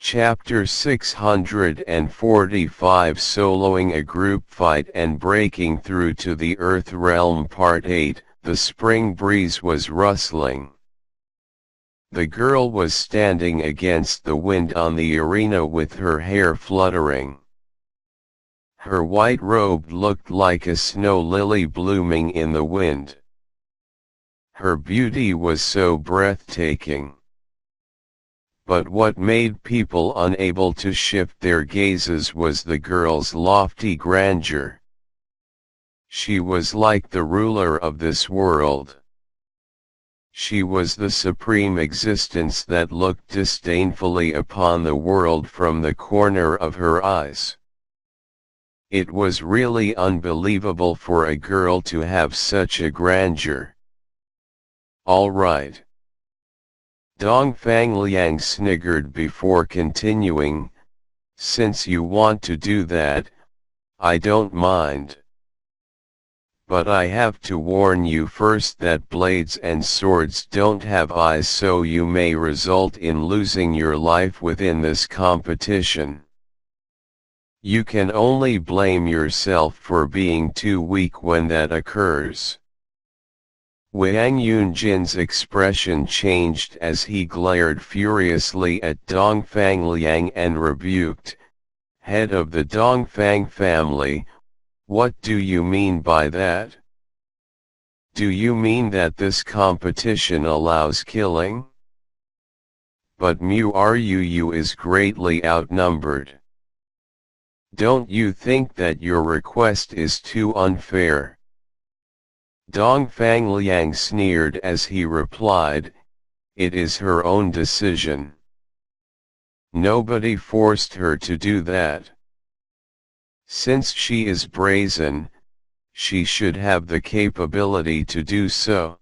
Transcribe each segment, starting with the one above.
Chapter 645 Soloing a Group Fight and Breaking Through to the Earth Realm Part 8 The spring breeze was rustling. The girl was standing against the wind on the arena with her hair fluttering. Her white robe looked like a snow lily blooming in the wind. Her beauty was so breathtaking. But what made people unable to shift their gazes was the girl's lofty grandeur. She was like the ruler of this world. She was the supreme existence that looked disdainfully upon the world from the corner of her eyes. It was really unbelievable for a girl to have such a grandeur. All right. Dongfang Liang sniggered before continuing, "Since you want to do that, I don't mind. But I have to warn you first that blades and swords don't have eyes, so you may result in losing your life within this competition. You can only blame yourself for being too weak when that occurs." Wang Yunjin's expression changed as he glared furiously at Dongfang Liang and rebuked, "Head of the Dongfang family, what do you mean by that? Do you mean that this competition allows killing? But Mu Ru Yue is greatly outnumbered. Don't you think that your request is too unfair?" Dongfang Liang sneered as he replied, "It is her own decision. Nobody forced her to do that. Since she is brazen, she should have the capability to do so.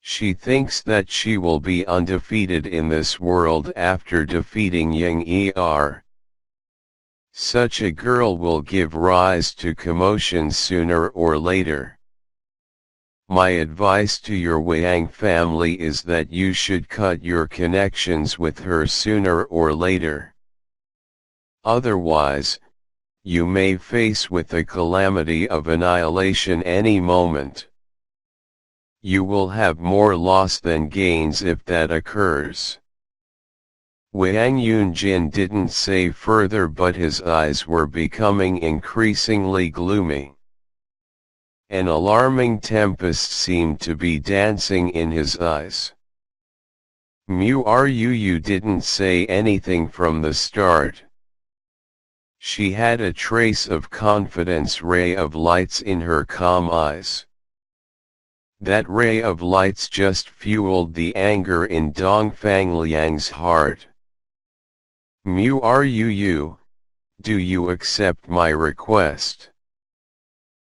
She thinks that she will be undefeated in this world after defeating Yang Er. Such a girl will give rise to commotion sooner or later. My advice to your Wang family is that you should cut your connections with her sooner or later. Otherwise, you may face with the calamity of annihilation any moment. You will have more loss than gains if that occurs." Wang Yunjin didn't say further, but his eyes were becoming increasingly gloomy. An alarming tempest seemed to be dancing in his eyes. Mu Ru Yue didn't say anything from the start. She had a trace of confidence ray of lights in her calm eyes. That ray of lights just fueled the anger in Dongfang Liang's heart. "Mu Ru Yue, do you accept my request?"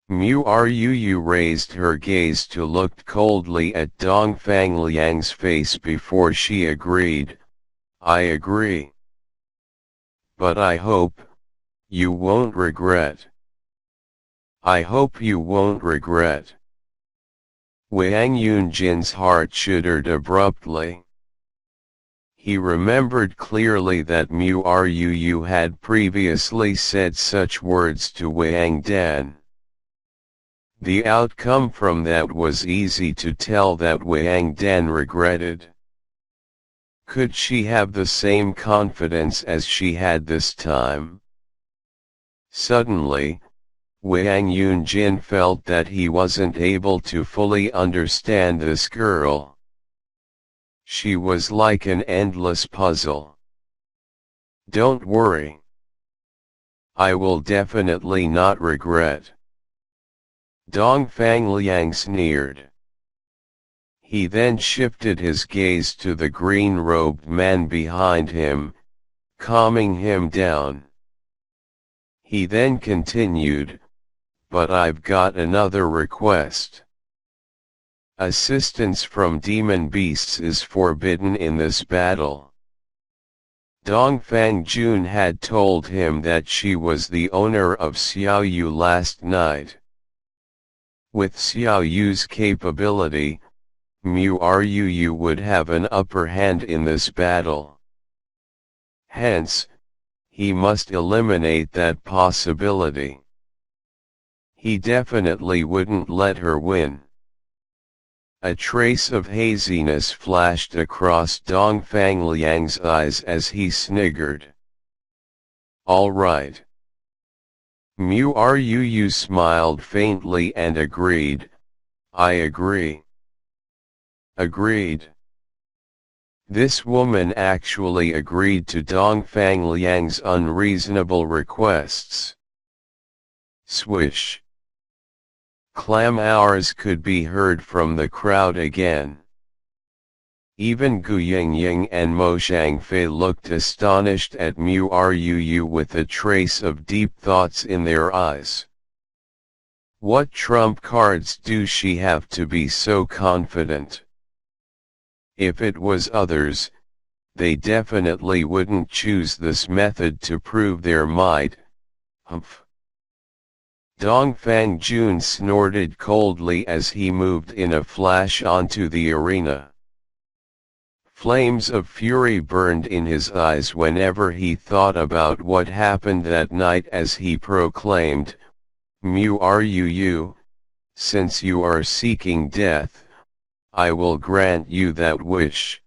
Mu Ru Yue raised her gaze to look coldly at Dongfang Liang's face before she agreed, "I agree. But I hope you won't regret. I hope you won't regret." Wang Yunjin's heart shuddered abruptly. He remembered clearly that Mu Ru Yue had previously said such words to Wang Dan. The outcome from that was easy to tell, that Wang Dan regretted. Could she have the same confidence as she had this time? Suddenly, Wang Yunjin felt that he wasn't able to fully understand this girl. She was like an endless puzzle. "Don't worry. I will definitely not regret." Dongfang Liang sneered. He then shifted his gaze to the green-robed man behind him, calming him down. He then continued, "But I've got another request. Assistance from demon beasts is forbidden in this battle." Dongfang Jun had told him that she was the owner of Xiao Yu last night. With Xiao Yu's capability, Mu Ru Yue would have an upper hand in this battle. Hence, he must eliminate that possibility. He definitely wouldn't let her win. A trace of haziness flashed across Dong Fangliang's eyes as he sniggered. All right. Mu Ru Yue smiled faintly and agreed, I agree. Agreed. This woman actually agreed to Dong Fangliang's unreasonable requests. Swish. Clamors could be heard from the crowd again. Even Gu Yingying and Mo Shangfei looked astonished at Mu Ru Yue with a trace of deep thoughts in their eyes. What trump cards do she have to be so confident? If it was others, they definitely wouldn't choose this method to prove their might. Humph. Dong Fangjun snorted coldly as he moved in a flash onto the arena. Flames of fury burned in his eyes whenever he thought about what happened that night as he proclaimed, Mu Ru Yue, since you are seeking death, I will grant you that wish.